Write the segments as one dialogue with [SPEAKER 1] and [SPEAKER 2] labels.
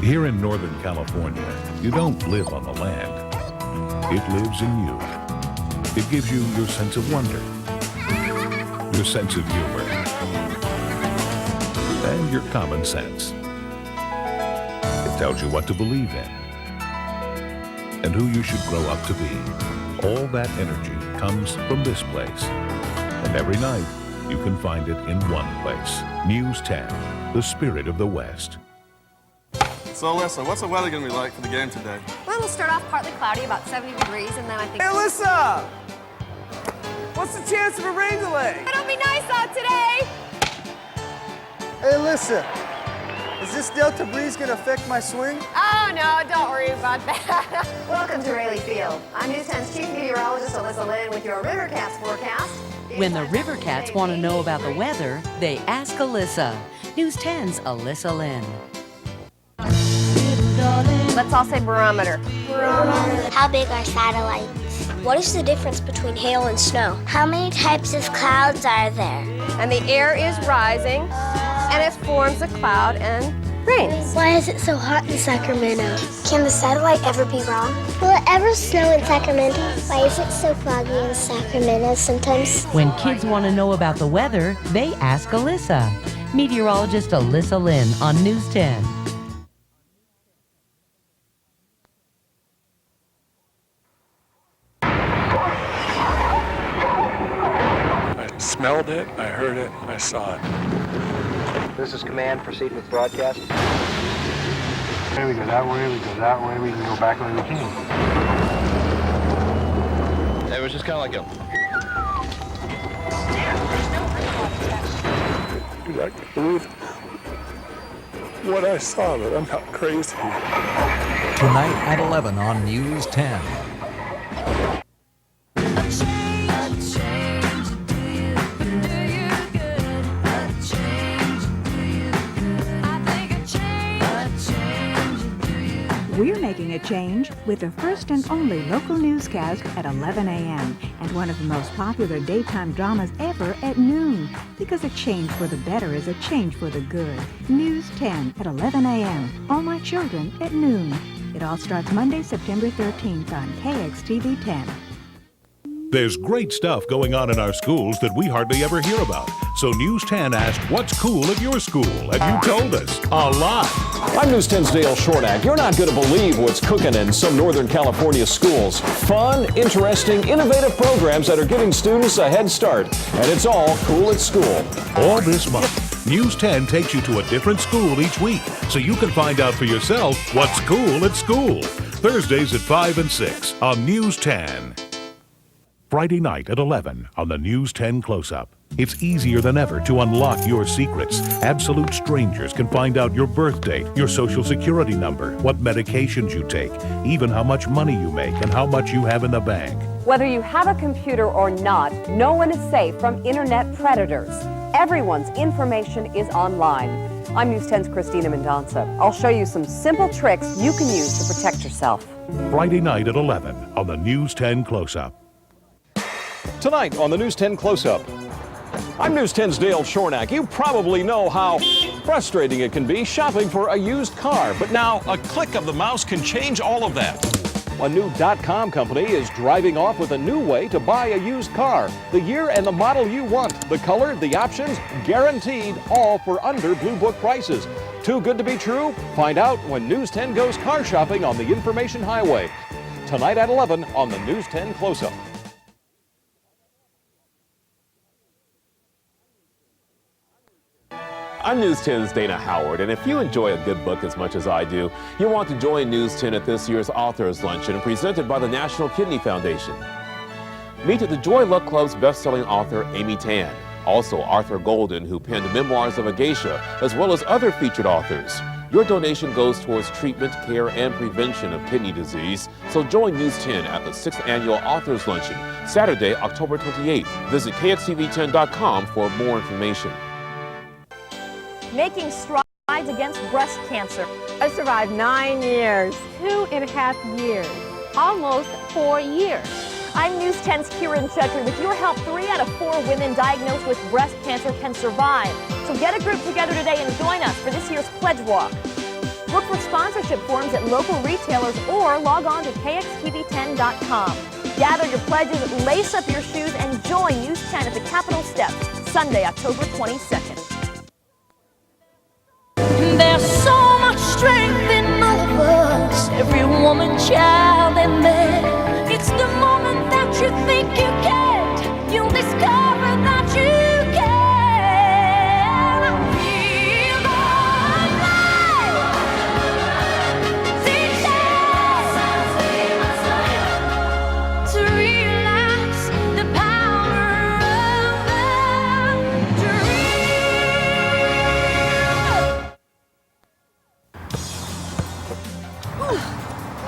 [SPEAKER 1] Here in Northern California, you don't live on the land. It lives in you. It gives you your sense of wonder, your sense of humor, and your common sense. It tells you what to believe in and who you should grow up to be. All that energy comes from this place. And every night, you can find it in one place. News 10, the spirit of the West.
[SPEAKER 2] So Alyssa, what's the weather going to be like for the game today?
[SPEAKER 3] Well, it'll start off partly cloudy, about 70 degrees, and then I think...
[SPEAKER 4] Hey, Alyssa! What's the chance of a rain delay?
[SPEAKER 3] It'll be nice out today!
[SPEAKER 4] Hey, listen. Is this Delta breeze going to affect my swing?
[SPEAKER 3] Oh, no, don't worry about that.
[SPEAKER 5] Welcome to Rayleigh Field. I'm News 10's Chief Meteorologist Alyssa Lynn with your River Cats forecast.
[SPEAKER 6] When the River Cats want to know about the weather, they ask Alyssa. News 10's Alyssa Lynn.
[SPEAKER 3] Let's all say barometer.
[SPEAKER 7] How big are satellites? What is the difference between hail and snow? How many types of clouds are there?
[SPEAKER 3] And the air is rising, and it forms a cloud and rains.
[SPEAKER 7] Why is it so hot in Sacramento? Can the satellite ever be wrong? Will it ever snow in Sacramento? Why is it so foggy in Sacramento sometimes?
[SPEAKER 6] When kids want to know about the weather, they ask Alyssa. Meteorologist Alyssa Lynn on News 10.
[SPEAKER 8] I smelled it, I heard it, I saw it.
[SPEAKER 9] This is command, proceed with broadcast.
[SPEAKER 10] Okay, we go that way, we go that way, we can go back where we came.
[SPEAKER 9] It was just kind of like a...
[SPEAKER 8] I can't believe what I saw, but I'm not crazy.
[SPEAKER 11] Tonight at 11 on News 10.
[SPEAKER 12] We're making a change with the first and only local newscast at 11 a.m. and one of the most popular daytime dramas ever at noon. Because a change for the better is a change for the good. News 10 at 11 a.m. All My Children at noon. It all starts Monday, September 13th on KXTV 10.
[SPEAKER 1] There's great stuff going on in our schools that we hardly ever hear about. So News 10 asked, what's cool at your school? And you told us a lot.
[SPEAKER 13] I'm News 10's Dale Shornack. You're not going to believe what's cooking in some Northern California schools. Fun, interesting, innovative programs that are giving students a head start. And it's all cool at school.
[SPEAKER 1] All this month, News 10 takes you to a different school each week so you can find out for yourself what's cool at school. Thursdays at 5 and 6 on News 10. Friday night at 11 on the News 10 Close-Up. It's easier than ever to unlock your secrets. Absolute strangers can find out your birth date, your social security number, what medications you take, even how much money you make and how much you have in the bank.
[SPEAKER 14] Whether you have a computer or not, no one is safe from internet predators. Everyone's information is online. I'm News 10's Christina Mendonça. I'll show you some simple tricks you can use to protect yourself.
[SPEAKER 1] Friday night at 11 on the News 10 Close-Up.
[SPEAKER 13] Tonight on the News 10 Close-Up. I'm News 10's Dale Shornack. You probably know how frustrating it can be shopping for a used car, but now a click of the mouse can change all of that. A new .com company is driving off with a new way to buy a used car. The year and the model you want, the color, the options, guaranteed, all for under Blue Book prices. Too good to be true? Find out when News 10 goes car shopping on the Information Highway. Tonight at 11 on the News 10 Close-Up.
[SPEAKER 15] I'm News 10's Dana Howard, and if you enjoy a good book as much as I do, you'll want to join News 10 at this year's Authors Luncheon presented by the National Kidney Foundation. Meet the Joy Luck Club's best-selling author, Amy Tan. Also, Arthur Golden, who penned Memoirs of a Geisha, as well as other featured authors. Your donation goes towards treatment, care, and prevention of kidney disease. So join News 10 at the 6th Annual Authors Luncheon, Saturday, October 28th. Visit KXTV10.com for more information.
[SPEAKER 3] Making strides against breast cancer. I survived 9 years. 2.5 years. Almost 4 years. I'm News 10's Kieran Chetry. With your help, 3 out of 4 women diagnosed with breast cancer can survive. So get a group together today and join us for this year's Pledge Walk. Look for sponsorship forms at local retailers or log on to kxtv10.com. Gather your pledges, lace up your shoes, and join News 10 at the Capitol Steps, Sunday, October 22nd.
[SPEAKER 16] There's so much strength in all of us, every woman, child, and man. It's the moment that you think you can't, you'll discover that you can. Feel alive. To realize the power of a dream.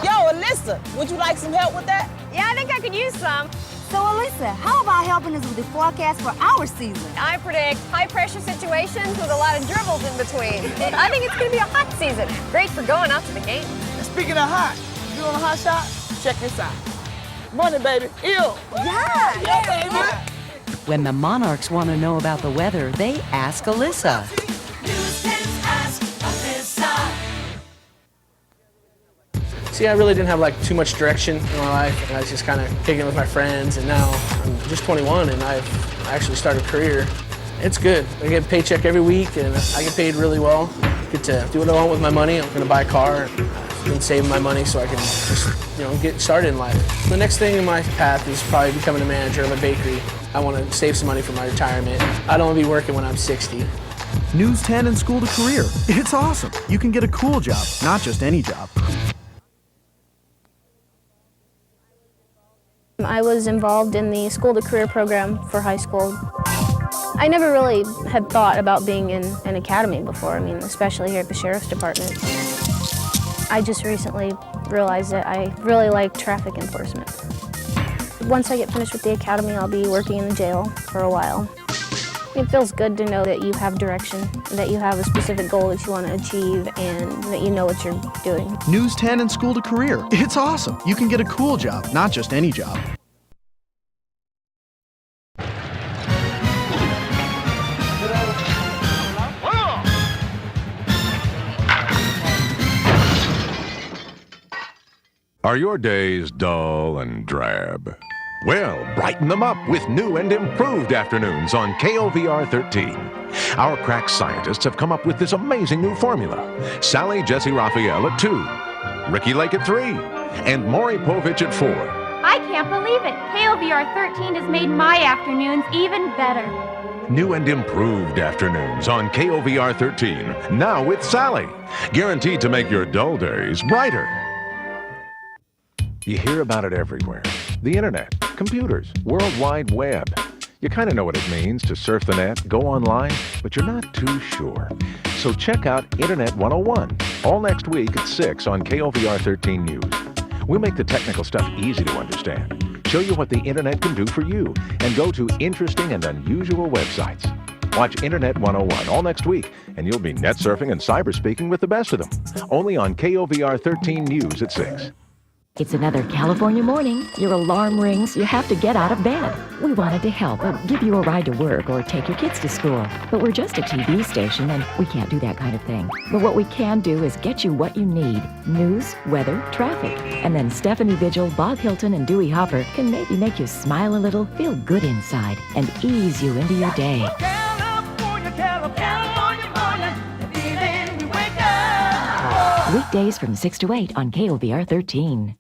[SPEAKER 17] Yo, Alyssa, would you like some help with that?
[SPEAKER 3] Yeah, I think I could use some.
[SPEAKER 5] So, Alyssa, how about helping us with the forecast for our season?
[SPEAKER 3] I predict high-pressure situations with a lot of dribbles in between. I think it's going to be a hot season. Great for going out to the game.
[SPEAKER 17] And speaking of hot, you want a hot shot? Check this out. Money, baby. Ew.
[SPEAKER 3] Yeah,
[SPEAKER 17] baby.
[SPEAKER 6] When the Monarchs want to know about the weather, they ask Alyssa.
[SPEAKER 16] News 10's Ask Alyssa.
[SPEAKER 18] See, I really didn't have like too much direction in my life. I was just kind of kicking it with my friends, and now I'm just 21 and I've actually started a career. It's good. I get a paycheck every week and I get paid really well. I get to do what I want with my money. I'm gonna buy a car. I've been saving my money so I can just, get started in life. The next thing in my path is probably becoming a manager of a bakery. I want to save some money for my retirement. I don't want to be working when I'm 60.
[SPEAKER 19] News 10 and School to Career. It's awesome. You can get a cool job, not just any job.
[SPEAKER 20] I was involved in the School to Career program for high school. I never really had thought about being in an academy before, especially here at the Sheriff's Department. I just recently realized that I really like traffic enforcement. Once I get finished with the academy, I'll be working in the jail for a while. It feels good to know that you have direction, that you have a specific goal that you want to achieve, and that you know what you're doing.
[SPEAKER 19] News 10 and School to Career. It's awesome. You can get a cool job, not just any job.
[SPEAKER 1] Are your days dull and drab? Well, brighten them up with new and improved afternoons on KOVR 13. Our crack scientists have come up with this amazing new formula. Sally Jesse Raphael at 2, Ricky Lake at 3, and Maury Povich at 4.
[SPEAKER 21] I can't believe it. KOVR 13 has made my afternoons even better.
[SPEAKER 1] New and improved afternoons on KOVR 13, now with Sally. Guaranteed to make your dull days brighter. You hear about it everywhere. The internet, computers, World Wide Web. You kind of know what it means to surf the net, go online, but you're not too sure. So check out Internet 101, all next week at 6 on KOVR 13 News. We'll make the technical stuff easy to understand, show you what the internet can do for you, and go to interesting and unusual websites. Watch Internet 101 all next week, and you'll be net surfing and cyber speaking with the best of them. Only on KOVR 13 News at 6.
[SPEAKER 22] It's another California morning. Your alarm rings. You have to get out of bed. We wanted to help, give you a ride to work or take your kids to school. But we're just a TV station and we can't do that kind of thing. But what we can do is get you what you need. News, weather, traffic. And then Stephanie Vigil, Bob Hilton, and Dewey Hopper can maybe make you smile a little, feel good inside, and ease you into your day. Weekdays from 6 to 8 on KOVR 13.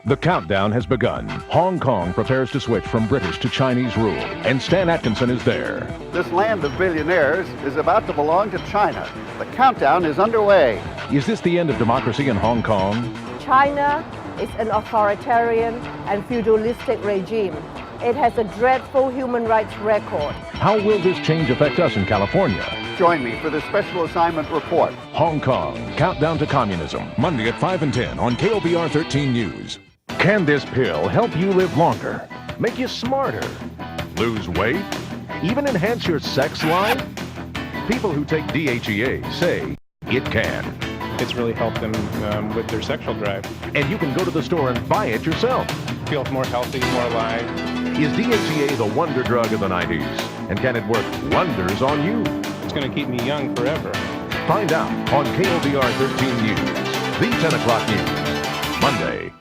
[SPEAKER 23] The countdown has begun. Hong Kong prepares to switch from British to Chinese rule, and Stan Atkinson is there.
[SPEAKER 24] This land of billionaires is about to belong to China. The countdown is underway.
[SPEAKER 23] Is this the end of democracy in Hong Kong?
[SPEAKER 25] China is an authoritarian and feudalistic regime. It has a dreadful human rights record.
[SPEAKER 23] How will this change affect us in California?
[SPEAKER 24] Join me for this special assignment report.
[SPEAKER 23] Hong Kong, Countdown to Communism, Monday at 5 and 10 on KOVR 13 News. Can this pill help you live longer, make you smarter, lose weight, even enhance your sex life? People who take DHEA say it can.
[SPEAKER 26] It's really helped them with their sexual drive.
[SPEAKER 23] And you can go to the store and buy it yourself.
[SPEAKER 26] Feel more healthy, more alive.
[SPEAKER 23] Is DHEA the wonder drug of the 90s? And can it work wonders on you?
[SPEAKER 26] It's going to keep me young forever.
[SPEAKER 23] Find out on KOVR 13 News, the 10 o'clock news, Monday.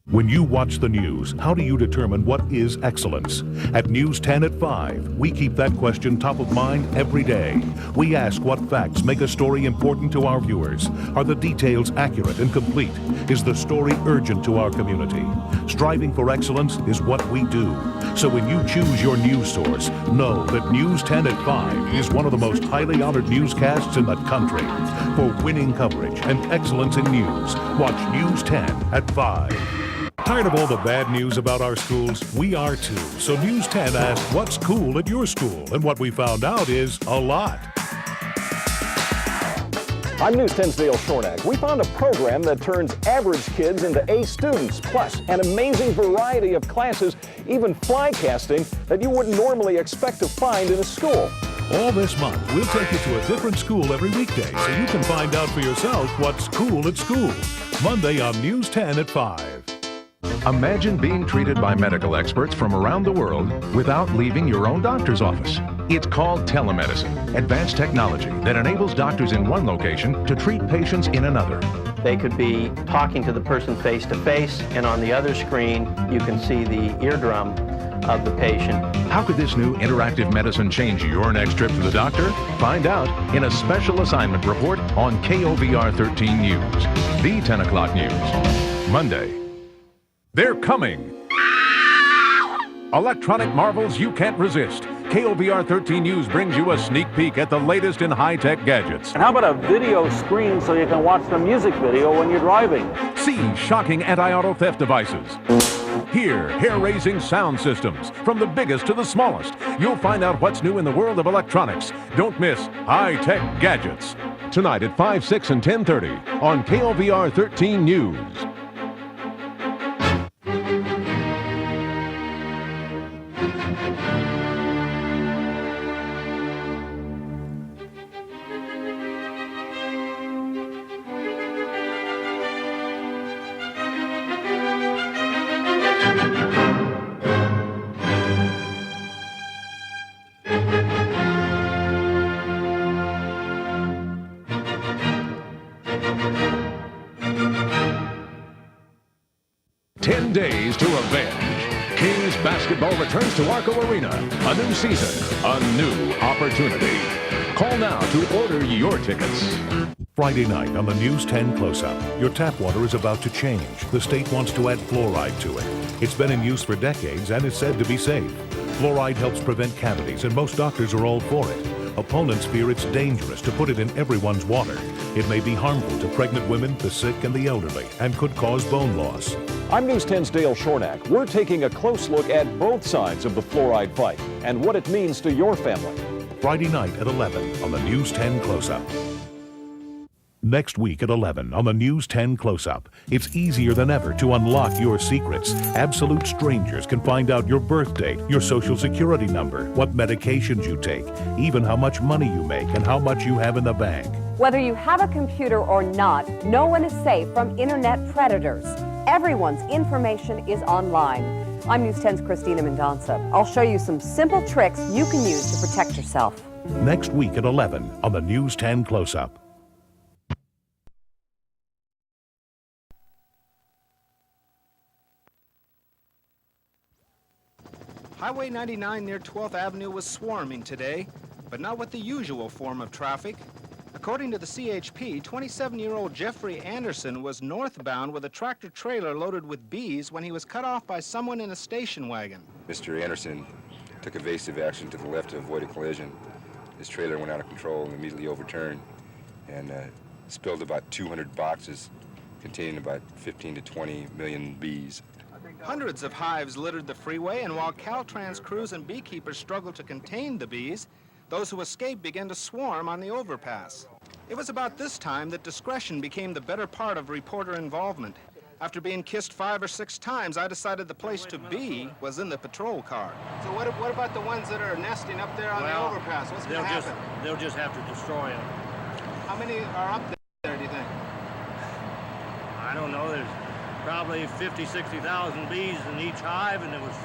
[SPEAKER 1] When you watch the news, how do you determine what is excellence? At News 10 at 5, we keep that question top of mind every day. We ask what facts make a story important to our viewers. Are the details accurate and complete? Is the story urgent to our community? Striving for excellence is what we do. So when you choose your news source, know that News 10 at 5 is one of the most highly honored newscasts in the country. For winning coverage and excellence in news, watch News 10 at 5. Tired of all the bad news about our schools? We are too. So News 10 asked, what's cool at your school? And what we found out is a lot.
[SPEAKER 13] I'm News 10's Dale Shornack. We found a program that turns average kids into A students, plus an amazing variety of classes, even fly casting that you wouldn't normally expect to find in a school.
[SPEAKER 1] All this month, we'll take you to a different school every weekday so you can find out for yourself what's cool at school. Monday on News 10 at 5.
[SPEAKER 23] Imagine being treated by medical experts from around the world without leaving your own doctor's office. It's called telemedicine, advanced technology that enables doctors in one location to treat patients in another.
[SPEAKER 2] They could be talking to the person face to face, and on the other screen, you can see the eardrum of the patient.
[SPEAKER 23] How could this new interactive medicine change your next trip to the doctor? Find out in a special assignment report on KOVR 13 News, the 10 o'clock news, Monday. They're coming! Electronic marvels you can't resist. KOVR 13 News brings you a sneak peek at the latest in high-tech gadgets.
[SPEAKER 4] And how about a video screen so you can watch the music video when you're driving?
[SPEAKER 23] See shocking anti-auto theft devices. Hear hair-raising sound systems, from the biggest to the smallest. You'll find out what's new in the world of electronics. Don't miss high-tech gadgets. Tonight at 5, 6, and 10:30 on KOVR 13 News. Days to Revenge. Kings basketball returns to Arco Arena. A new season, a new opportunity. Call now to order your tickets.
[SPEAKER 1] Friday night on the News 10 Close-Up. Your tap water is about to change. The state wants to add fluoride to it. It's been in use for decades and is said to be safe. Fluoride helps prevent cavities, and most doctors are all for it. Opponents fear it's dangerous to put it in everyone's water. It may be harmful to pregnant women, the sick, and the elderly, and could cause bone loss.
[SPEAKER 13] I'm News 10's Dale Shornack. We're taking a close look at both sides of the fluoride fight and what it means to your family.
[SPEAKER 1] Friday night at 11 on the News 10 Close-Up. Next week at 11 on the News 10 Close-Up. It's easier than ever to unlock your secrets. Absolute strangers can find out your birth date, your social security number, what medications you take, even how much money you make and how much you have in the bank.
[SPEAKER 14] Whether you have a computer or not, no one is safe from internet predators. Everyone's information is online. I'm News 10's Christina Mendonça. I'll show you some simple tricks you can use to protect yourself.
[SPEAKER 1] Next week at 11 on the News 10 Close-Up.
[SPEAKER 7] Highway 99 near 12th Avenue was swarming today, but not with the usual form of traffic. According to the CHP, 27-year-old Jeffrey Anderson was northbound with a tractor-trailer loaded with bees when he was cut off by someone in a station wagon.
[SPEAKER 8] Mr. Anderson took evasive action to the left to avoid a collision. His trailer went out of control and immediately overturned and spilled about 200 boxes containing about 15 to 20 million bees.
[SPEAKER 7] Hundreds of hives littered the freeway, and while Caltrans crews and beekeepers struggled to contain the bees, those who escaped began to swarm on the overpass. It was about this time that discretion became the better part of reporter involvement. After being kissed 5 or 6 times, I decided the place to be was in the patrol car. So what about the ones that are nesting up there on the overpass? What's going to happen?
[SPEAKER 9] They'll just have to destroy them.
[SPEAKER 7] How many are up there, do you think?
[SPEAKER 9] I don't know. There's probably 50, 60,000 bees in each hive, and there was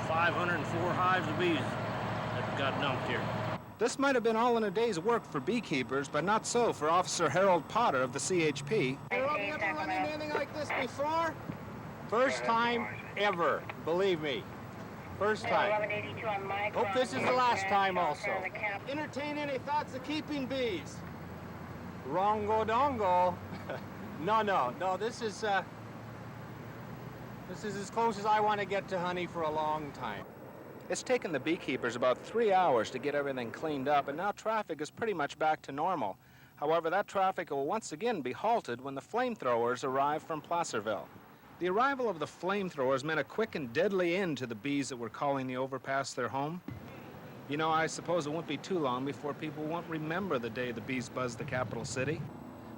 [SPEAKER 9] 504 hives of bees that got dumped here.
[SPEAKER 7] This might have been all in a day's work for beekeepers, but not so for Officer Harold Potter of the CHP.
[SPEAKER 9] Have you ever run into anything like this before? First time ever, believe me. First time. Hope this is the last time also. Entertain any thoughts of keeping bees? Rongo dongo. No, this is as close as I want to get to honey for a long time.
[SPEAKER 7] It's taken the beekeepers about 3 hours to get everything cleaned up, and now traffic is pretty much back to normal. However, that traffic will once again be halted when the flamethrowers arrive from Placerville. The arrival of the flamethrowers meant a quick and deadly end to the bees that were calling the overpass their home. You know, I suppose it won't be too long before people won't remember the day the bees buzzed the capital city.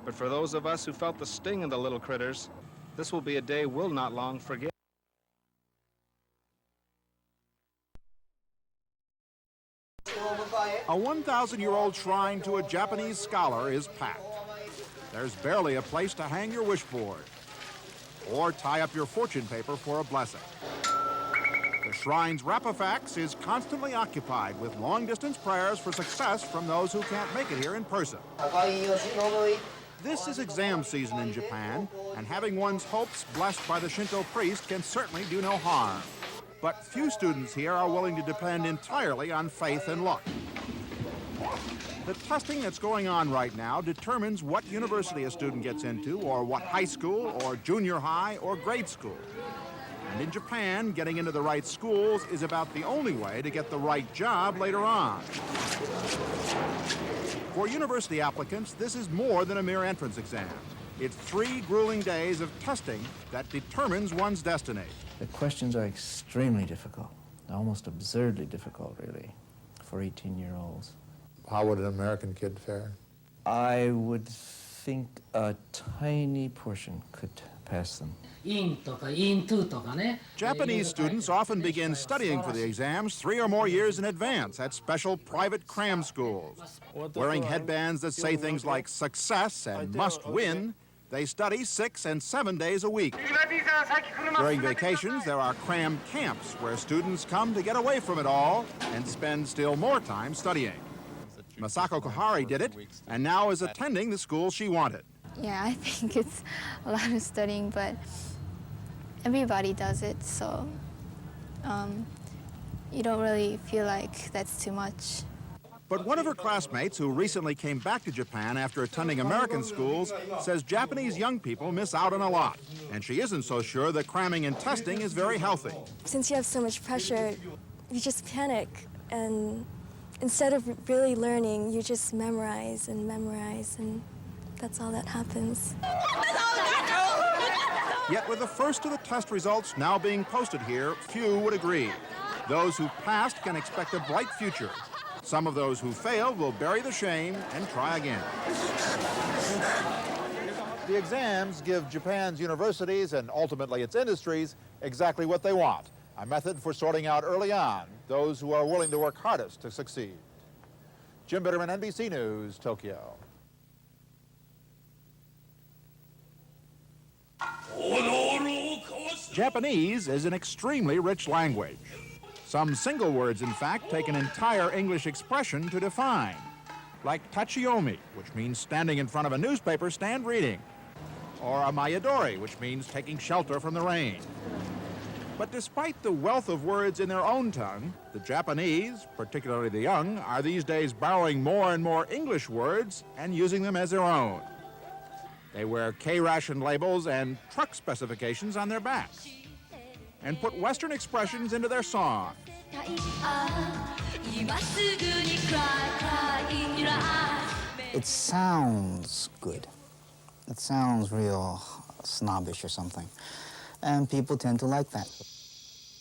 [SPEAKER 7] But for those of us who felt the sting of the little critters, this will be a day we'll not long forget.
[SPEAKER 3] A 1,000-year-old shrine to a Japanese scholar is packed. There's barely a place to hang your wish board or tie up your fortune paper for a blessing. The shrine's Rapifax is constantly occupied with long-distance prayers for success from those who can't make it here in person. This is exam season in Japan, and having one's hopes blessed by the Shinto priest can certainly do no harm. But few students here are willing to depend entirely on faith and luck. The testing that's going on right now determines what university a student gets into, or what high school, or junior high, or grade school. And in Japan, getting into the right schools is about the only way to get the right job later on. For university applicants, this is more than a mere entrance exam. It's 3 grueling days of testing that determines one's destiny.
[SPEAKER 5] The questions are extremely difficult, almost absurdly difficult, really, for 18-year-olds.
[SPEAKER 10] How would an American kid fare?
[SPEAKER 5] I would think a tiny portion could pass them.
[SPEAKER 3] Japanese students often begin studying for the exams 3 or more years in advance at special private cram schools. Wearing headbands that say things like success and must win, they study 6 and 7 days a week. During vacations, there are cram camps where students come to get away from it all and spend still more time studying. Masako Kohari did it, and now is attending the school she wanted.
[SPEAKER 11] Yeah, I think it's a lot of studying, but everybody does it, so you don't really feel like that's too much.
[SPEAKER 3] But one of her classmates who recently came back to Japan after attending American schools says Japanese young people miss out on a lot, and she isn't so sure that cramming and testing is very healthy.
[SPEAKER 12] Since you have so much pressure, you just panic, and instead of really learning, you just memorize, and that's all that happens.
[SPEAKER 3] Yet with the first of the test results now being posted here, few would agree. Those who passed can expect a bright future. Some of those who failed will bury the shame and try again.
[SPEAKER 10] The exams give Japan's universities and ultimately its industries exactly what they want, a method for sorting out early on those who are willing to work hardest to succeed. Jim Bitterman, NBC News, Tokyo.
[SPEAKER 3] Japanese is an extremely rich language. Some single words, in fact, take an entire English expression to define, like tachiomi, which means standing in front of a newspaper stand reading, or amayadori, which means taking shelter from the rain. But despite the wealth of words in their own tongue, the Japanese, particularly the young, are these days borrowing more and more English words and using them as their own. They wear K-ration labels and truck specifications on their backs and put Western expressions into their songs.
[SPEAKER 15] It sounds good. It sounds real snobbish or something. And people tend to like that.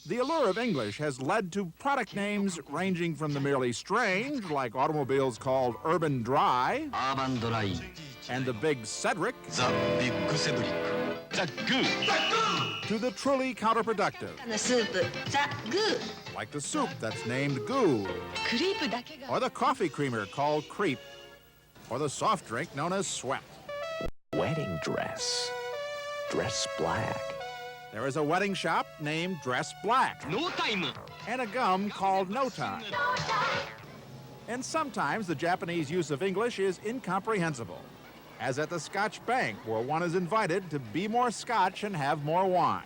[SPEAKER 3] The allure of English has led to product names ranging from the merely strange, like automobiles called Urban Dry, and the Big Cedric, to the truly counterproductive, like the soup that's named Goo, or the coffee creamer called Creep, or the soft drink known as Sweat.
[SPEAKER 27] Wedding dress. Dress black.
[SPEAKER 3] There is a wedding shop named Dress Black.
[SPEAKER 27] No time.
[SPEAKER 3] And a gum called No Time. And sometimes the Japanese use of English is incomprehensible, as at the Scotch Bank, where one is invited to be more Scotch and have more wine.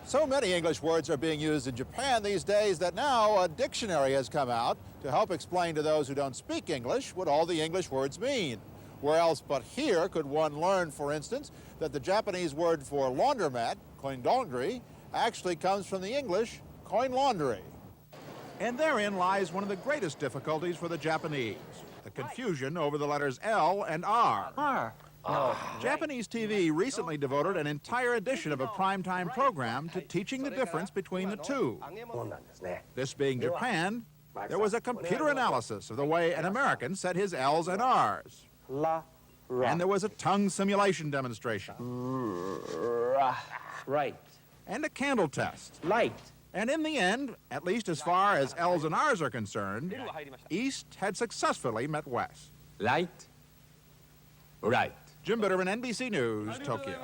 [SPEAKER 3] So many English words are being used in Japan these days that now a dictionary has come out to help explain to those who don't speak English what all the English words mean. Where else but here could one learn, for instance, that the Japanese word for laundromat, koinlaundry, actually comes from the English coin laundry. And therein lies one of the greatest difficulties for the Japanese, the confusion over the letters L and R. Japanese TV recently devoted an entire edition of a primetime program to teaching the difference between the two. This being Japan, there was a computer analysis of the way an American said his L's and R's. And there was a tongue simulation demonstration.
[SPEAKER 6] Right.
[SPEAKER 3] And a candle test.
[SPEAKER 6] Light.
[SPEAKER 3] And in the end, at least as far as L's and R's are concerned, East had successfully met West.
[SPEAKER 6] Light. Right.
[SPEAKER 3] Jim Bitterman, NBC News, Tokyo.